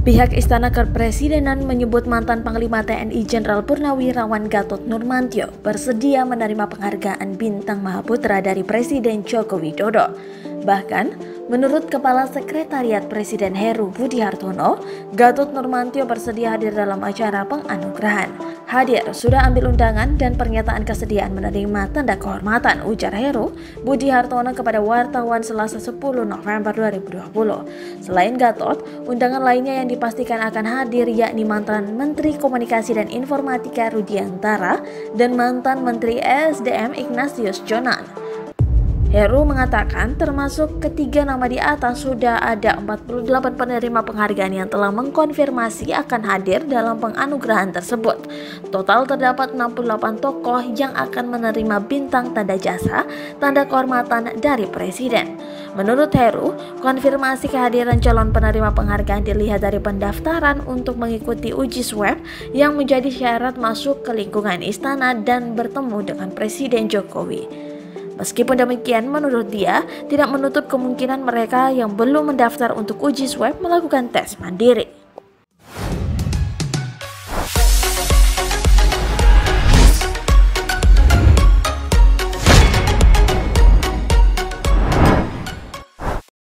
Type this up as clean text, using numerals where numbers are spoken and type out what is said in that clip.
Pihak Istana Kepresidenan menyebut mantan Panglima TNI Jenderal Purnawirawan Gatot Nurmantio bersedia menerima penghargaan Bintang Mahaputra dari Presiden Joko Widodo. Bahkan, menurut Kepala Sekretariat Presiden Heru Budi Hartono, Gatot Nurmantio bersedia hadir dalam acara penganugerahan. Hadir sudah ambil undangan dan pernyataan kesediaan menerima tanda kehormatan, ujar Heru Budi Hartono kepada wartawan Selasa 10 November 2020. Selain Gatot, undangan lainnya yang dipastikan akan hadir yakni mantan Menteri Komunikasi dan Informatika Rudiantara dan mantan Menteri ESDM Ignatius Jonan. Heru mengatakan termasuk ketiga nama di atas sudah ada 48 penerima penghargaan yang telah mengkonfirmasi akan hadir dalam penganugerahan tersebut. Total terdapat 68 tokoh yang akan menerima bintang tanda jasa, tanda kehormatan dari Presiden. Menurut Heru, konfirmasi kehadiran calon penerima penghargaan dilihat dari pendaftaran untuk mengikuti uji swab yang menjadi syarat masuk ke lingkungan istana dan bertemu dengan Presiden Jokowi. Meskipun demikian, menurut dia, tidak menutup kemungkinan mereka yang belum mendaftar untuk uji swab melakukan tes mandiri.